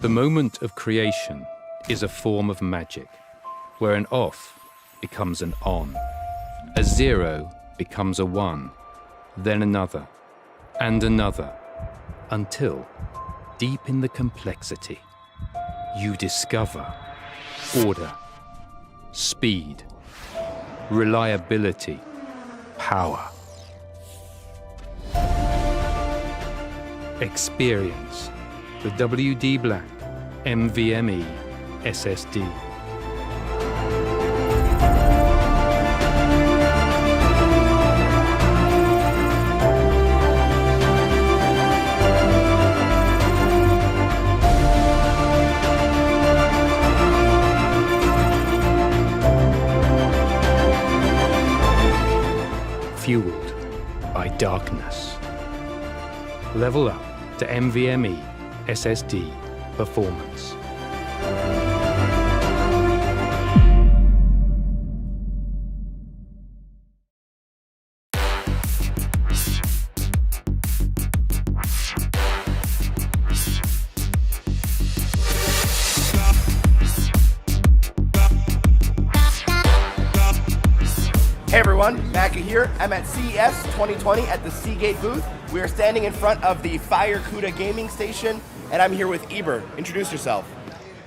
The moment of creation is a form of magic, where an off becomes an on, a 0 becomes a 1, then another, and another, until, deep in the complexity, you discover order, speed, reliability, power. Experience the WD Black NVMe SSD. Fueled by darkness. Level up to NVMe SSD performance. Hey everyone, Macca here. I'm at CES 2020 at the Seagate booth. We are standing in front of the FireCuda gaming station, and I'm here with Eber. Introduce yourself.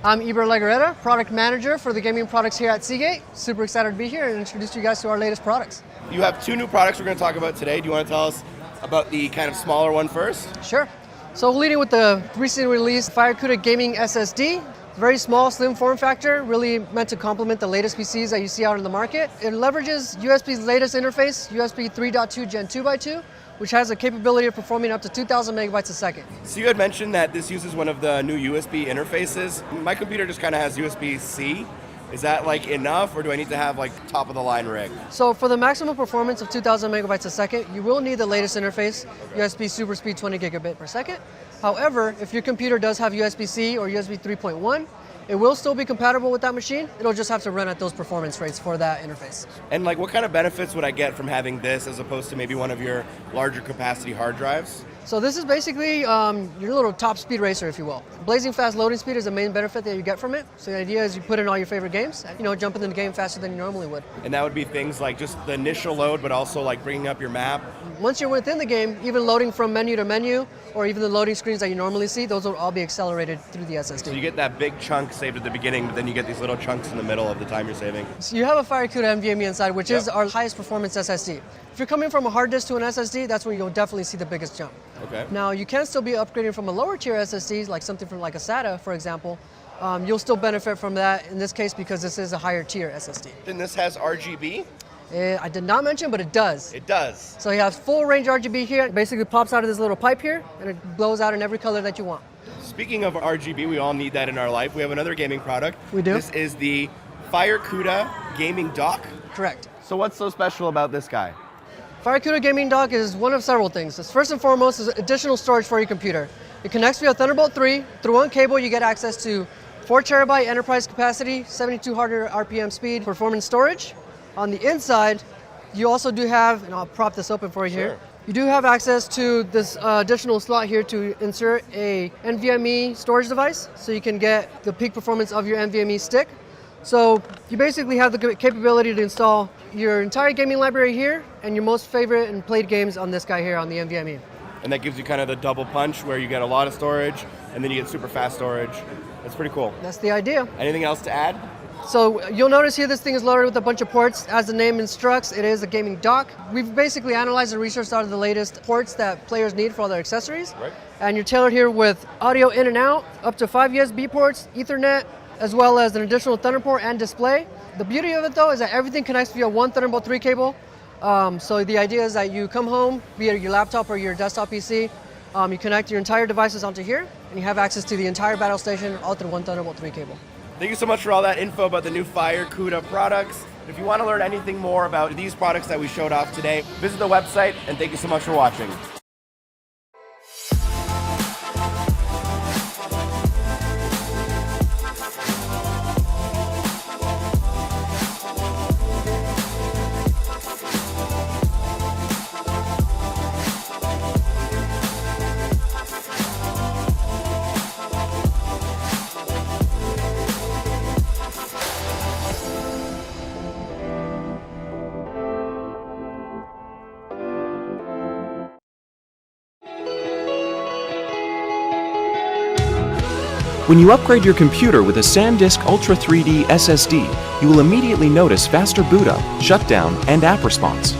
I'm Eber Legareta, product manager for the gaming products here at Seagate. Super excited to be here and introduce you guys to our latest products. You have two new products we're going to talk about today. Do you want to tell us about the kind of smaller one first? Sure. So leading with the recently released FireCuda Gaming SSD. Very small, slim form factor, really meant to complement the latest PCs that you see out in the market. It leverages USB's latest interface, USB 3.2 Gen 2x2, which has a capability of performing up to 2,000 megabytes a second. So you had mentioned that this uses one of the new USB interfaces. My computer just kind of has USB-C. Is that like enough, or do I need to have like top of the line rig? So for the maximum performance of 2,000 megabytes a second, you will need the latest interface, USB Super Speed 20 gigabit per second. However, if your computer does have USB-C or USB 3.1, it will still be compatible with that machine. It'll just have to run at those performance rates for that interface. And like, what kind of benefits would I get from having this as opposed to maybe one of your larger capacity hard drives? So this is basically your little top speed racer, if you will. Blazing fast loading speed is the main benefit that you get from it. So the idea is you put in all your favorite games, jump into the game faster than you normally would. And that would be things like just the initial load, but also like bringing up your map. Once you're within the game, even loading from menu to menu, or even the loading screens that you normally see, those will all be accelerated through the SSD. So you get that big chunk saved at the beginning, but then you get these little chunks in the middle of the time you're saving. So you have a FireCuda NVMe inside, which is our highest performance SSD. If you're coming from a hard disk to an SSD, that's when you'll definitely see the biggest jump. Okay. Now, you can still be upgrading from a lower tier SSD, like something from like a SATA, for example. You'll still benefit from that in this case because this is a higher tier SSD. Then this has RGB? I did not mention, but it does. It does. So you have full range RGB here. It basically pops out of this little pipe here, and it blows out in every color that you want. Speaking of RGB, we all need that in our life. We have another gaming product. We do. This is the FireCuda gaming dock. Correct. So what's so special about this guy? FireCuda Gaming Dock is one of several things. First and foremost is additional storage for your computer. It connects via Thunderbolt 3. Through one cable, you get access to 4 terabyte enterprise capacity, 7200 RPM speed performance storage. On the inside, you also do have, and I'll prop this open for you here, you do have access to this additional slot here to insert a NVMe storage device, so you can get the peak performance of your NVMe stick. So you basically have the capability to install your entire gaming library here and your most favorite and played games on this guy here on the NVMe. And that gives you kind of the double punch where you get a lot of storage and then you get super fast storage. That's pretty cool. That's the idea. Anything else to add? So you'll notice here this thing is loaded with a bunch of ports. As the name instructs, it is a gaming dock. We've basically analyzed and researched out of the latest ports that players need for all their accessories. Right. And you're tailored here with audio in and out, up to 5 USB ports, Ethernet, as well as an additional Thunderbolt and display. The beauty of it though is that everything connects via one Thunderbolt 3 cable. So the idea is that you come home via your laptop or your desktop PC, you connect your entire devices onto here, and you have access to the entire battle station all through one Thunderbolt 3 cable. Thank you so much for all that info about the new FireCuda products. If you want to learn anything more about these products that we showed off today, visit the website, and thank you so much for watching. When you upgrade your computer with a SanDisk Ultra 3D SSD, you will immediately notice faster boot up, shutdown, and app response.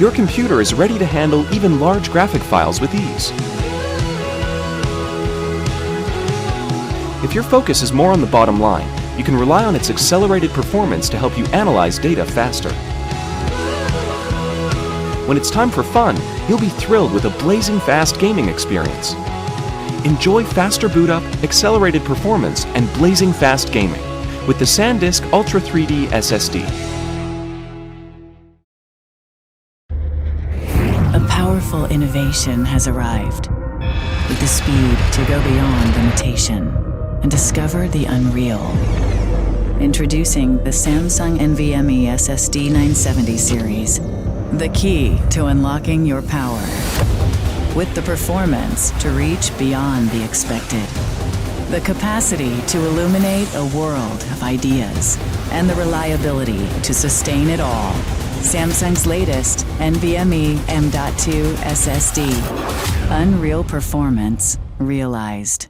Your computer is ready to handle even large graphic files with ease. If your focus is more on the bottom line, you can rely on its accelerated performance to help you analyze data faster. When it's time for fun, you'll be thrilled with a blazing fast gaming experience. Enjoy faster boot up, accelerated performance, and blazing fast gaming with the SanDisk Ultra 3D SSD. A powerful innovation has arrived with the speed to go beyond limitation and discover the unreal. Introducing the Samsung NVMe SSD 970 series, the key to unlocking your power, with the performance to reach beyond the expected, the capacity to illuminate a world of ideas, and the reliability to sustain it all. Samsung's latest NVMe M.2 SSD. Unreal performance realized.